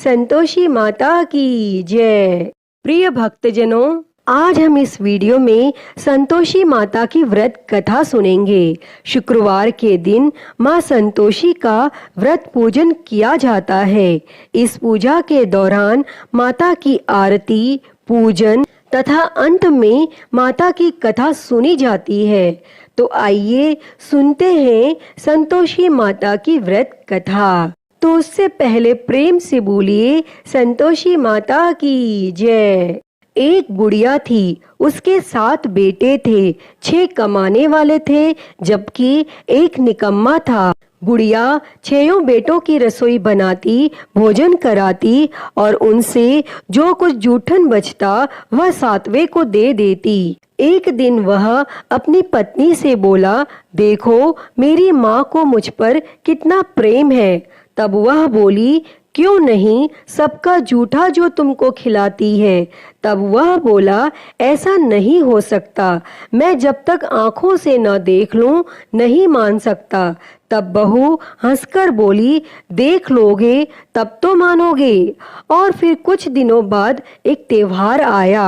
संतोषी माता की जय। प्रिय भक्तजनों, आज हम इस वीडियो में संतोषी माता की व्रत कथा सुनेंगे। शुक्रवार के दिन माँ संतोषी का व्रत पूजन किया जाता है। इस पूजा के दौरान माता की आरती, पूजन तथा अंत में माता की कथा सुनी जाती है। तो आइए सुनते हैं संतोषी माता की व्रत कथा। तो उससे पहले प्रेम से बोलिए संतोषी माता की जय। एक बुढ़िया थी, उसके 7 बेटे थे। 6 कमाने वाले थे जबकि एक निकम्मा था। बुढ़िया 6 बेटों की रसोई बनाती, भोजन कराती और उनसे जो कुछ जूठन बचता वह 7वें को दे देती। एक दिन वह अपनी पत्नी से बोला, देखो मेरी माँ को मुझ पर कितना प्रेम है। तब वह बोली, क्यों नहीं, सबका जूठा जो तुमको खिलाती है। तब वह बोला, ऐसा नहीं हो सकता, मैं जब तक आंखों से न देख लूं नहीं मान सकता। तब बहू हंसकर बोली, देख लोगे तब तो मानोगे। और फिर कुछ दिनों बाद एक त्योहार आया।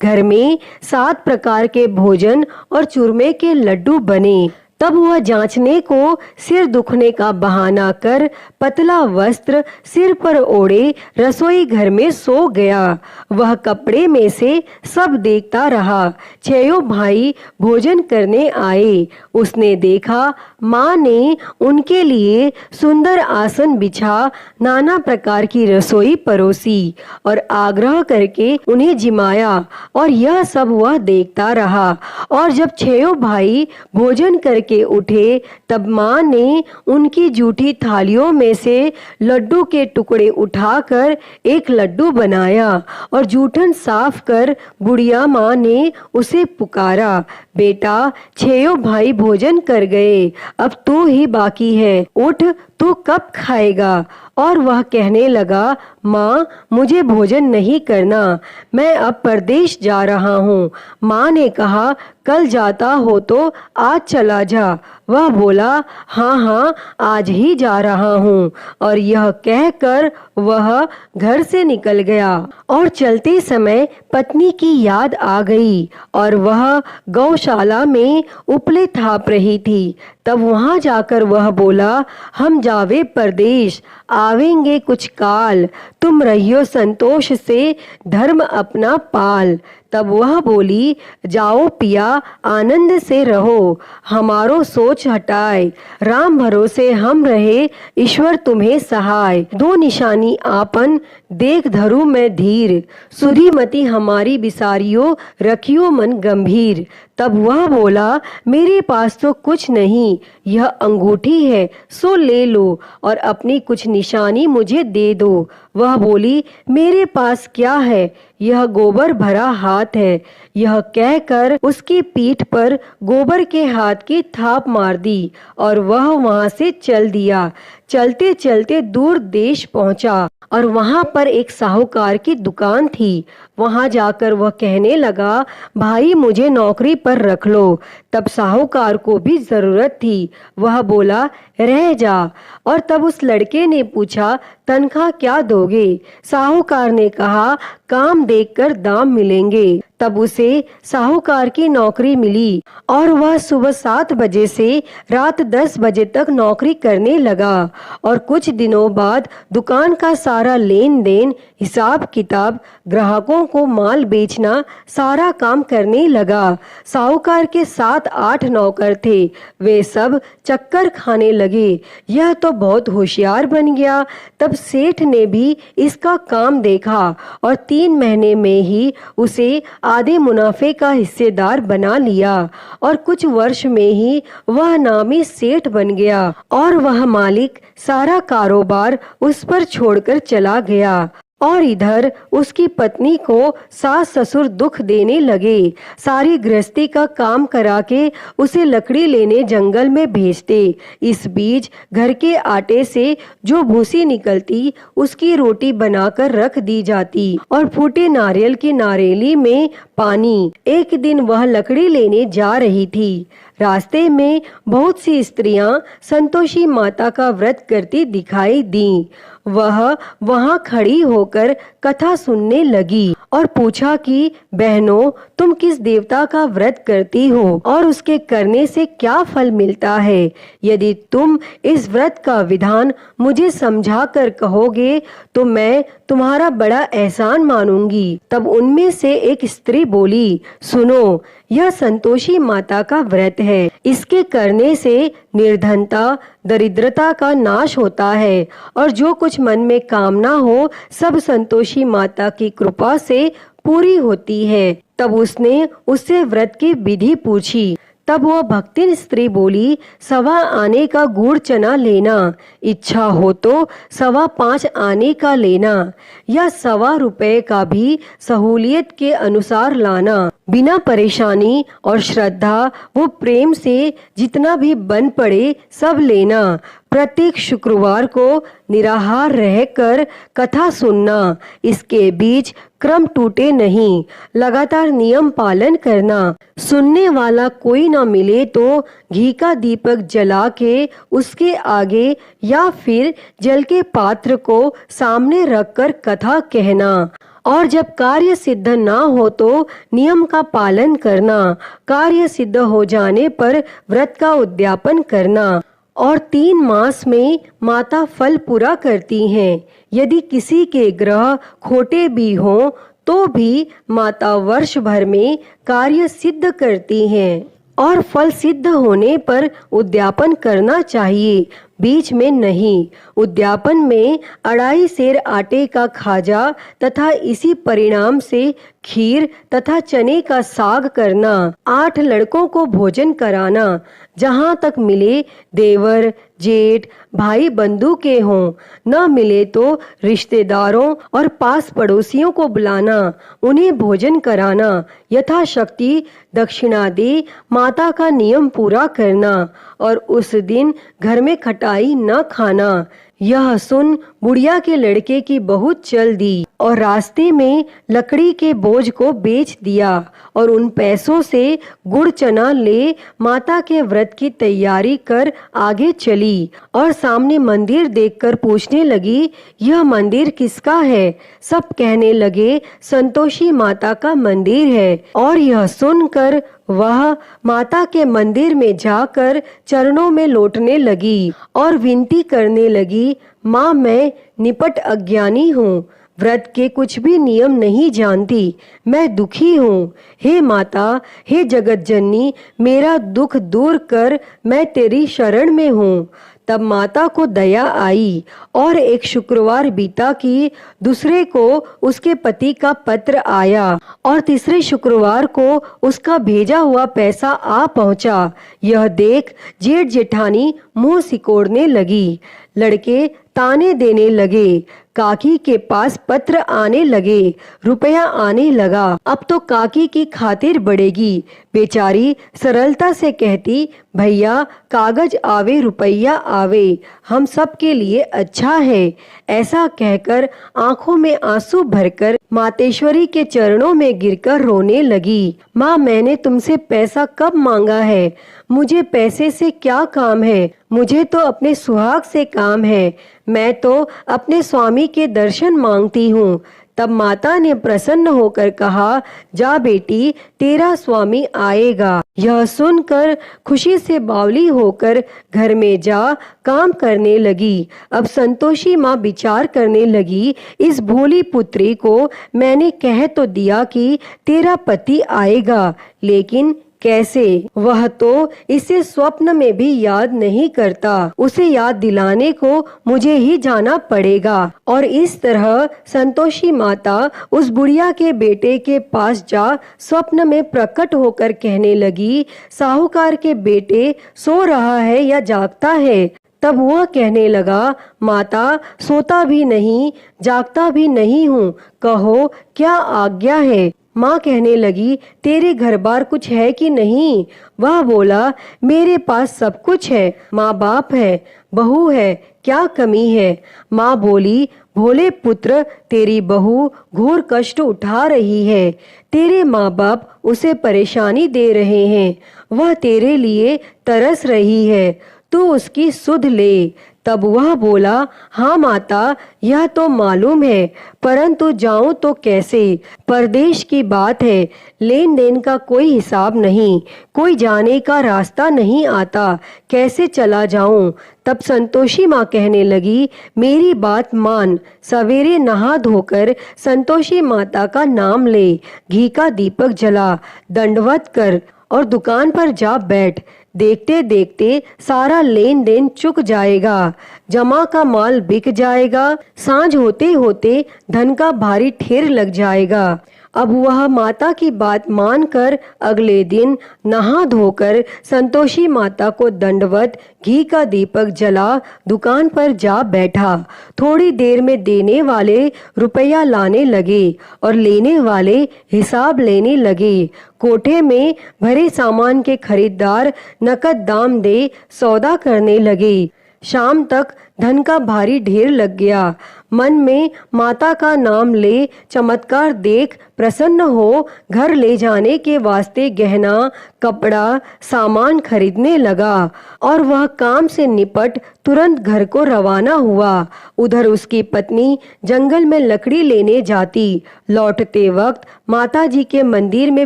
घर में 7 प्रकार के भोजन और चूरमे के लड्डू बने। तब वह जांचने को सिर दुखने का बहाना कर पतला वस्त्र सिर पर ओढ़े रसोई घर में सो गया। वह कपड़े में से सब देखता रहा। 6 भाई भोजन करने आए। उसने देखा माँ ने उनके लिए सुंदर आसन बिछा नाना प्रकार की रसोई परोसी और आग्रह करके उन्हें जिमाया, और यह सब वह देखता रहा। और जब 6 भाई भोजन करके उठे तब माँ ने उनकी जूठी थालियों में से लड्डू के टुकड़े उठाकर एक लड्डू बनाया और जूठन साफ कर बुढ़िया माँ ने उसे पुकारा, बेटा 6 भाई भोजन कर गए, अब तू ही बाकी है, उठ तू कब खाएगा। और वह कहने लगा, माँ मुझे भोजन नहीं करना, मैं अब परदेश जा रहा हूँ। माँ ने कहा, कल जाता हो तो आज चला जा। वह बोला, हाँ हाँ आज ही जा रहा हूँ। और यह कहकर वह घर से निकल गया। और चलते समय पत्नी की याद आ गई और वह गौशाला में उपले थाप रही थी। तब वहां जाकर वह बोला, हम जावे परदेश, आवेंगे कुछ काल, तुम रहियो संतोष से धर्म अपना पाल। तब वह बोली, जाओ पिया आनंद से रहो, हमारो सोच हटाए, राम भरोसे हम रहे, ईश्वर तुम्हें सहाय। 2 निशानी आपन देख धरू मैं धीर, सुधी मति हमारी बिसारियो, रखियो मन गंभीर। तब वह बोला, मेरे पास तो कुछ नहीं, यह अंगूठी है सो ले लो और अपनी कुछ निशानी मुझे दे दो। वह बोली, मेरे पास क्या है, यह गोबर भरा हाथ है। यह कहकर उसकी पीठ पर गोबर के हाथ की थाप मार दी और वह वहां से चल दिया। चलते चलते दूर देश पहुंचा और वहां पर एक साहूकार की दुकान थी। वहां जाकर वह कहने लगा, भाई मुझे नौकरी पर रख लो। तब साहूकार को भी जरूरत थी। वह बोला, रह जा। और तब उस लड़के ने पूछा, तनख्वाह क्या दोगे? साहूकार ने कहा, काम देखकर दाम मिलेंगे। तब उसे साहूकार की नौकरी मिली और वह सुबह 7 बजे से रात 10 बजे तक नौकरी करने लगा। और कुछ दिनों बाद दुकान का सारा लेन देन, हिसाब किताब, ग्राहकों को माल बेचना, सारा काम करने लगा। साहूकार के 7-8 नौकर थे, वे सब चक्कर खाने लगे। यह तो बहुत होशियार बन गया। तब सेठ ने भी इसका काम देखा और 3 महीने में ही उसे आधे मुनाफे का हिस्सेदार बना लिया और कुछ वर्ष में ही वह नामी सेठ बन गया और वह मालिक सारा कारोबार उस पर छोड़कर चला गया। और इधर उसकी पत्नी को सास ससुर दुख देने लगे। सारी गृहस्थी का काम करा के उसे लकड़ी लेने जंगल में भेजते। इस बीच घर के आटे से जो भूसी निकलती उसकी रोटी बनाकर रख दी जाती और फूटे नारियल की नारेली में पानी। एक दिन वह लकड़ी लेने जा रही थी। रास्ते में बहुत सी स्त्रियां संतोषी माता का व्रत करती दिखाई दी। वह वहां खड़ी होकर कथा सुनने लगी और पूछा कि बहनों, तुम किस देवता का व्रत करती हो और उसके करने से क्या फल मिलता है? यदि तुम इस व्रत का विधान मुझे समझा कर कहोगे तो मैं तुम्हारा बड़ा एहसान मानूंगी। तब उनमें से एक स्त्री बोली, सुनो, यह संतोषी माता का व्रत है। इसके करने से निर्धनता, दरिद्रता का नाश होता है और जो कुछ मन में कामना हो सब संतोषी माता की कृपा से पूरी होती है। तब उसने उससे व्रत की विधि पूछी। तब वह भक्तिन स्त्री बोली, 1.25 आने का गुड़ चना लेना, इच्छा हो तो 5.25 आने का लेना या 1.25 रुपए का भी सहूलियत के अनुसार लाना। बिना परेशानी और श्रद्धा वो प्रेम से जितना भी बन पड़े सब लेना। प्रत्येक शुक्रवार को निराहार रहकर कथा सुनना। इसके बीच क्रम टूटे नहीं, लगातार नियम पालन करना। सुनने वाला कोई न मिले तो घी का दीपक जला के उसके आगे या फिर जल के पात्र को सामने रखकर कथा कहना। और जब कार्य सिद्ध ना हो तो नियम का पालन करना। कार्य सिद्ध हो जाने पर व्रत का उद्यापन करना। और 3 मास में माता फल पूरा करती हैं। यदि किसी के ग्रह खोटे भी हों तो भी माता वर्ष भर में कार्य सिद्ध करती हैं और फल सिद्ध होने पर उद्यापन करना चाहिए, बीच में नहीं। उद्यापन में 2.5 सेर आटे का खाजा तथा इसी परिणाम से खीर तथा चने का साग करना। 8 लड़कों को भोजन कराना। जहाँ तक मिले देवर, जेठ, भाई बंधु के हों, न मिले तो रिश्तेदारों और पास पड़ोसियों को बुलाना, उन्हें भोजन कराना। यथाशक्ति दक्षिणा दे माता का नियम पूरा करना और उस दिन घर में खटाई न खाना। यह सुन बुढ़िया के लड़के की बहुत चल दी और रास्ते में लकड़ी के बोझ को बेच दिया और उन पैसों से गुड़ चना ले माता के व्रत की तैयारी कर आगे चली और सामने मंदिर देखकर पूछने लगी, यह मंदिर किसका है? सब कहने लगे, संतोषी माता का मंदिर है। और यह सुनकर वह माता के मंदिर में जाकर चरणों में लौटने लगी और विनती करने लगी, माँ, मैं निपट अज्ञानी हूँ, व्रत के कुछ भी नियम नहीं जानती, मैं दुखी हूँ। हे माता, हे जगत जननी, मेरा दुख दूर कर, मैं तेरी शरण में हूँ। तब माता को दया आई और एक शुक्रवार बीता कि दूसरे को उसके पति का पत्र आया और तीसरे शुक्रवार को उसका भेजा हुआ पैसा आ पहुंचा। यह देख जेठ जेठानी मुंह सिकोड़ने लगी। लड़के ताने देने लगे। काकी के पास पत्र आने लगे, रुपया आने लगा। अब तो काकी की खातिर बढ़ेगी। बेचारी सरलता से कहती, भैया कागज आवे रुपया आवे, हम सब के लिए अच्छा है। ऐसा कहकर आंखों में आंसू भरकर मातेश्वरी के चरणों में गिरकर रोने लगी। माँ, मैंने तुमसे पैसा कब मांगा है? मुझे पैसे से क्या काम है? मुझे तो अपने सुहाग से काम है। मैं तो अपने स्वामी के दर्शन मांगती हूँ। तब माता ने प्रसन्न होकर कहा, जा बेटी, तेरा स्वामी आएगा। यह सुनकर खुशी से बावली होकर घर में जा काम करने लगी। अब संतोषी माँ विचार करने लगी, इस भोली पुत्री को मैंने कह तो दिया कि तेरा पति आएगा, लेकिन कैसे? वह तो इसे स्वप्न में भी याद नहीं करता। उसे याद दिलाने को मुझे ही जाना पड़ेगा। और इस तरह संतोषी माता उस बुढ़िया के बेटे के पास जा स्वप्न में प्रकट होकर कहने लगी, साहूकार के बेटे सो रहा है या जागता है? तब वह कहने लगा, माता, सोता भी नहीं जागता भी नहीं हूँ, कहो क्या आज्ञा है? माँ कहने लगी, तेरे घर बार कुछ है कि नहीं? वह बोला, मेरे पास सब कुछ है, माँ बाप है, बहू है, क्या कमी है? माँ बोली, भोले पुत्र, तेरी बहू घोर कष्ट उठा रही है। तेरे माँ बाप उसे परेशानी दे रहे हैं। वह तेरे लिए तरस रही है, तू उसकी सुध ले। तब वह बोला, हाँ माता, यह तो मालूम है, परंतु जाऊं तो कैसे? परदेश की बात है, लेन देन का कोई हिसाब नहीं, कोई जाने का रास्ता नहीं आता, कैसे चला जाऊं? तब संतोषी माँ कहने लगी, मेरी बात मान, सवेरे नहा धोकर संतोषी माता का नाम ले, घी का दीपक जला, दंडवत कर और दुकान पर जा बैठ। देखते देखते सारा लेन देन चुक जाएगा, जमा का माल बिक जाएगा, सांझ होते होते धन का भारी ढेर लग जाएगा। अब वह माता की बात मानकर अगले दिन नहा धोकर संतोषी माता को दंडवत, घी का दीपक जला, दुकान पर जा बैठा। थोड़ी देर में देने वाले रुपया लाने लगे और लेने वाले हिसाब लेने लगे। कोठे में भरे सामान के खरीदार नकद दाम दे सौदा करने लगे। शाम तक धन का भारी ढेर लग गया। मन में माता का नाम ले, चमत्कार देख प्रसन्न हो घर ले जाने के वास्ते गहना, कपड़ा, सामान खरीदने लगा और वह काम से निपट तुरंत घर को रवाना हुआ। उधर उसकी पत्नी जंगल में लकड़ी लेने जाती, लौटते वक्त माता जी के मंदिर में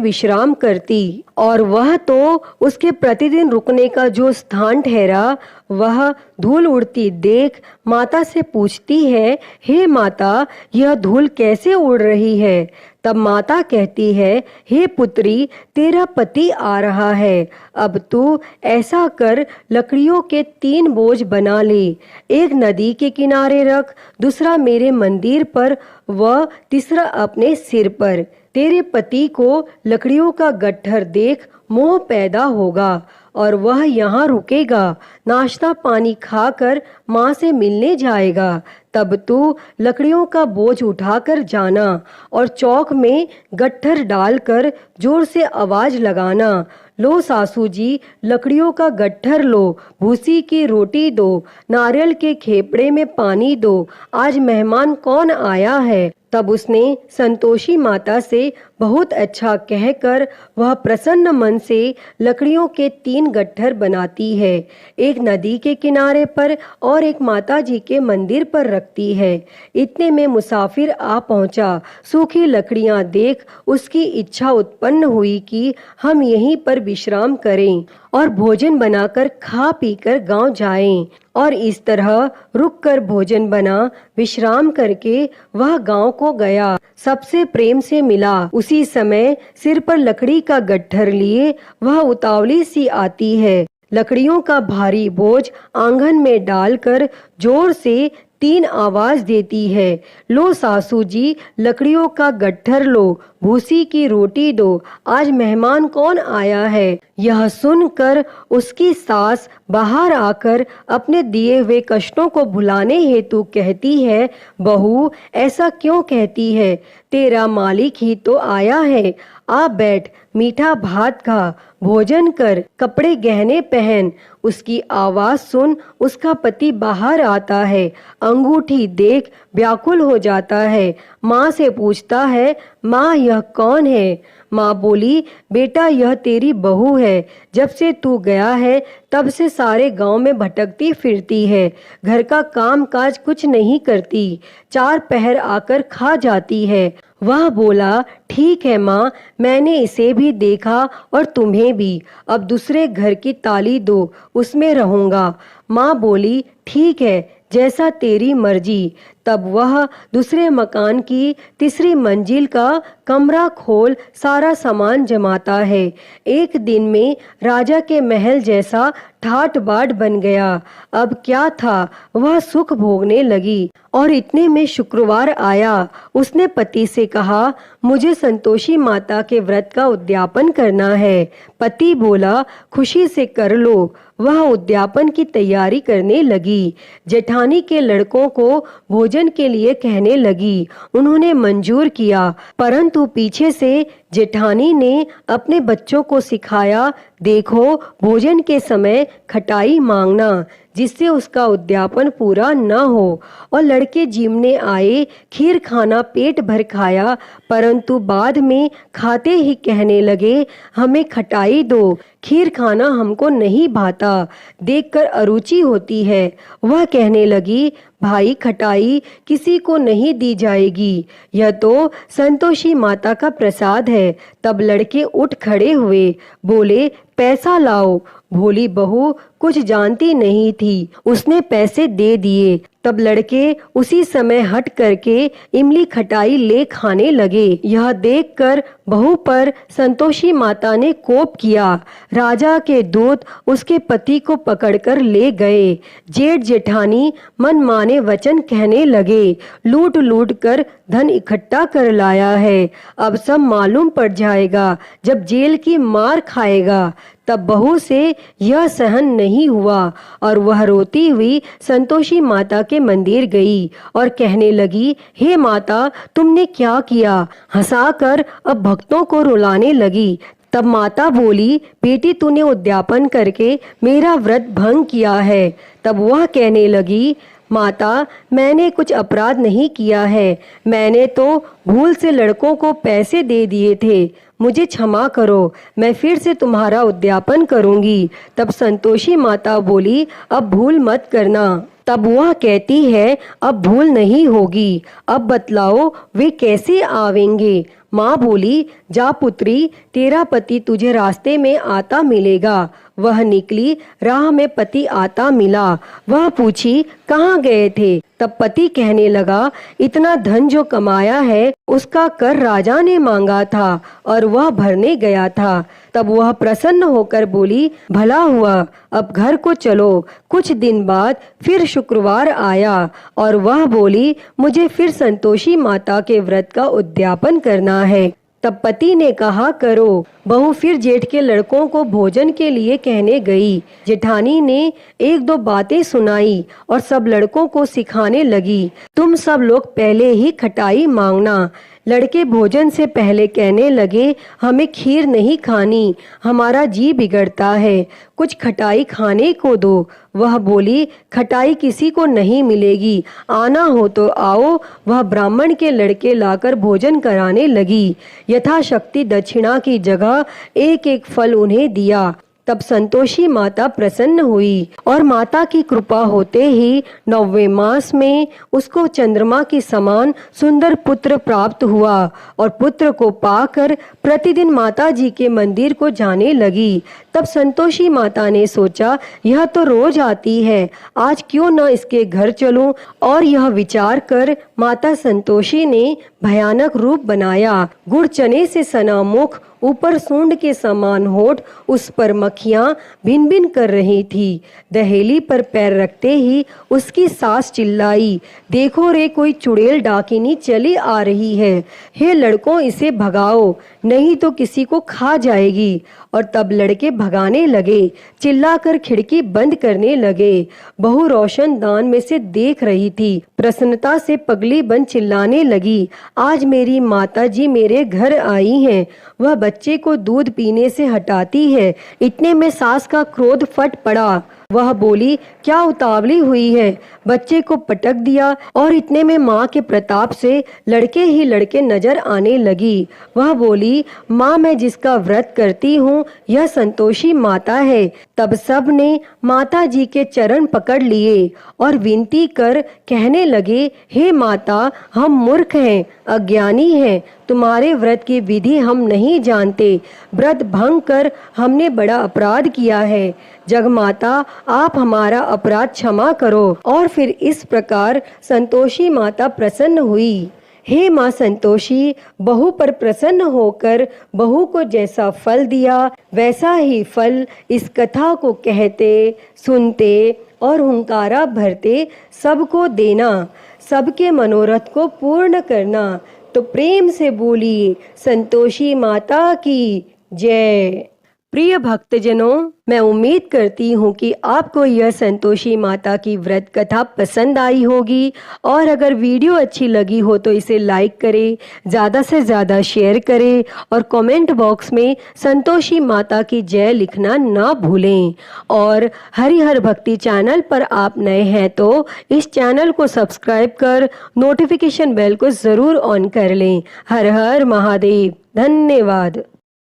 विश्राम करती और वह तो उसके प्रतिदिन रुकने का जो स्थान ठहरा, वह धूल उड़ती देख माता से पूछती है, हे माता, यह धूल कैसे उड़ रही है? तब माता कहती है, हे पुत्री, तेरा पति आ रहा है, अब तू ऐसा कर, लकड़ियों के 3 बोझ बना ले, एक नदी के किनारे रख, दूसरा मेरे मंदिर पर व तीसरा अपने सिर पर। तेरे पति को लकड़ियों का गट्ठर देख मोह पैदा होगा और वह यहाँ रुकेगा, नाश्ता पानी खाकर माँ से मिलने जाएगा। तब तू लकड़ियों का बोझ उठाकर जाना और चौक में गट्ठर डालकर जोर से आवाज लगाना, लो सासू जी, लकड़ियों का गट्ठर लो, भूसी की रोटी दो, नारियल के खेपड़े में पानी दो, आज मेहमान कौन आया है। तब उसने संतोषी माता से बहुत अच्छा कहकर वह प्रसन्न मन से लकड़ियों के 3 गट्ठर बनाती है, एक नदी के किनारे पर और एक माता जी के मंदिर पर रखती है। इतने में मुसाफिर आ पहुंचा। सूखी लकड़ियां देख उसकी इच्छा उत्पन्न हुई कि हम यहीं पर विश्राम करें और भोजन बनाकर खा पीकर गांव जाएं। और इस तरह रुककर भोजन बना, विश्राम करके वह गांव को गया, सबसे प्रेम से मिला। उसी समय सिर पर लकड़ी का गट्ठर लिए वह उतावली सी आती है, लकड़ियों का भारी बोझ आंगन में डालकर जोर से 3 आवाज देती है, लो सासू जी, लकड़ियों का गट्ठर लो, भूसी की रोटी दो, आज मेहमान कौन आया है। यह सुनकर उसकी सास बाहर आकर अपने दिए हुए कष्टों को भुलाने हेतु कहती है, बहू, ऐसा क्यों कहती है? तेरा मालिक ही तो आया है, आ बैठ, मीठा भात खा, भोजन कर, कपड़े गहने पहन। उसकी आवाज सुन उसका पति बाहर आता है, अंगूठी देख व्याकुल हो जाता है। माँ से पूछता है, माँ यह कौन है? माँ बोली, बेटा यह तेरी बहू है, जब से तू गया है तब से सारे गांव में भटकती फिरती है, घर का काम काज कुछ नहीं करती, 4 पहर आकर खा जाती है। वह बोला, ठीक है माँ, मैंने इसे भी देखा और तुम्हें भी, अब दूसरे घर की ताली दो, उसमें रहूंगा। माँ बोली, ठीक है, जैसा तेरी मर्जी। तब वह दूसरे मकान की 3री मंजिल का कमरा खोल सारा सामान जमाता है। एक दिन में राजा के महल जैसा ठाट बाट बन गया। अब क्या था, वह सुख भोगने लगी। और इतने में शुक्रवार आया। उसने पति से कहा, मुझे संतोषी माता के व्रत का उद्यापन करना है। पति बोला, खुशी से कर लो। वह उद्यापन की तैयारी करने लगी। जेठानी के लड़कों को भोजन के लिए कहने लगी। उन्होंने मंजूर किया, परंतु पीछे से जेठानी ने अपने बच्चों को सिखाया, देखो भोजन के समय खटाई मांगना। जिससे उसका उद्यापन पूरा न हो। और लड़के जिमने आए, खीर खाना पेट भर खाया, परंतु बाद में खाते ही कहने लगे, हमें खटाई दो, खीर खाना हमको नहीं भाता, देखकर अरुचि होती है। वह कहने लगी, भाई खटाई किसी को नहीं दी जाएगी, यह तो संतोषी माता का प्रसाद है। तब लड़के उठ खड़े हुए, बोले, पैसा लाओ। भोली बहू कुछ जानती नहीं थी, उसने पैसे दे दिए। तब लड़के उसी समय हट करके इमली खटाई ले खाने लगे। यह देखकर बहू पर संतोषी माता ने कोप किया। राजा के दूत उसके पति को पकड़कर ले गए। जेठ जेठानी मनमाने वचन कहने लगे, लूट लूट कर धन इकट्ठा कर लाया है, अब सब मालूम पड़ जाएगा जब जेल की मार खाएगा। तब बहू से यह सहन नहीं हुआ और वह रोती हुई संतोषी माता के मंदिर गई और कहने लगी, हे माता, तुमने क्या किया? हंसाकर अब भक्तों को रुलाने लगी। तब माता बोली, बेटी तूने उद्यापन करके मेरा व्रत भंग किया है। तब वह कहने लगी, माता, मैंने कुछ अपराध नहीं किया है, मैंने तो भूल से लड़कों को पैसे दे दिए थे, मुझे क्षमा करो, मैं फिर से तुम्हारा उद्यापन करूंगी। तब संतोषी माता बोली, अब भूल मत करना। तब वह कहती है, अब भूल नहीं होगी, अब बतलाओ वे कैसे आवेंगे? माँ बोली, जा पुत्री, तेरा पति तुझे रास्ते में आता मिलेगा। वह निकली, राह में पति आता मिला। वह पूछी, कहाँ गए थे? तब पति कहने लगा, इतना धन जो कमाया है उसका कर राजा ने मांगा था और वह भरने गया था। तब वह प्रसन्न होकर बोली, भला हुआ, अब घर को चलो। कुछ दिन बाद फिर शुक्रवार आया और वह बोली, मुझे फिर संतोषी माता के व्रत का उद्यापन करना है। तब पति ने कहा, करो। बहू फिर जेठ के लड़कों को भोजन के लिए कहने गई। जेठानी ने एक दो बातें सुनाई और सब लड़कों को सिखाने लगी, तुम सब लोग पहले ही खटाई मांगना। लड़के भोजन से पहले कहने लगे, हमें खीर नहीं खानी, हमारा जी बिगड़ता है, कुछ खटाई खाने को दो। वह बोली, खटाई किसी को नहीं मिलेगी, आना हो तो आओ। वह ब्राह्मण के लड़के लाकर भोजन कराने लगी। यथाशक्ति दक्षिणा की जगह एक एक फल उन्हें दिया। तब संतोषी माता प्रसन्न हुई और माता की कृपा होते ही 9वें मास में उसको चंद्रमा के समान सुंदर पुत्र प्राप्त हुआ और पुत्र को पाकर प्रतिदिन माता जी के मंदिर को जाने लगी। तब संतोषी माता ने सोचा, यह तो रोज आती है, आज क्यों न इसके घर चलूं। और यह विचार कर माता संतोषी ने भयानक रूप बनाया। गुड़ चने से सना मुख, ऊपर सूंड के समान होठ, उस पर मक्खियां भिन भिन कर रही थी। दहेली पर पैर रखते ही उसकी सास चिल्लाई, देखो रे, कोई चुड़ैल डाकिनी चली आ रही है, हे लड़कों इसे भगाओ, नहीं तो किसी को खा जाएगी। और तब लड़के भगाने लगे, चिल्लाकर खिड़की बंद करने लगे। बहू रोशनदान में से देख रही थी, प्रसन्नता से पगली बन चिल्लाने लगी, आज मेरी माता जी मेरे घर आई हैं। वह बच्चे को दूध पीने से हटाती है। इतने में सास का क्रोध फट पड़ा। वह बोली, क्या उतावली हुई है? बच्चे को पटक दिया और इतने में माँ के प्रताप से लड़के ही लड़के नजर आने लगी। वह बोली, माँ, मैं जिसका व्रत करती हूँ यह संतोषी माता है। तब सब ने माता जी के चरण पकड़ लिए और विनती कर कहने लगे, हे माता, हम मूर्ख हैं, अज्ञानी हैं, तुम्हारे व्रत की विधि हम नहीं जानते, व्रत भंग कर हमने बड़ा अपराध किया है। जगमाता, आप हमारा अपराध क्षमा करो। और फिर इस प्रकार संतोषी माता प्रसन्न हुई। हे माँ संतोषी, बहू पर प्रसन्न होकर बहू को जैसा फल दिया वैसा ही फल इस कथा को कहते, सुनते और हुंकारा भरते सबको देना, सबके मनोरथ को पूर्ण करना। तो प्रेम से बोलिए, संतोषी माता की जय। प्रिय भक्तजनों, मैं उम्मीद करती हूँ कि आपको यह संतोषी माता की व्रत कथा पसंद आई होगी और अगर वीडियो अच्छी लगी हो तो इसे लाइक करें, ज़्यादा से ज़्यादा शेयर करें और कमेंट बॉक्स में संतोषी माता की जय लिखना ना भूलें। और हरिहर भक्ति चैनल पर आप नए हैं तो इस चैनल को सब्सक्राइब कर नोटिफिकेशन बेल को ज़रूर ऑन कर लें। हर हर महादेव। धन्यवाद।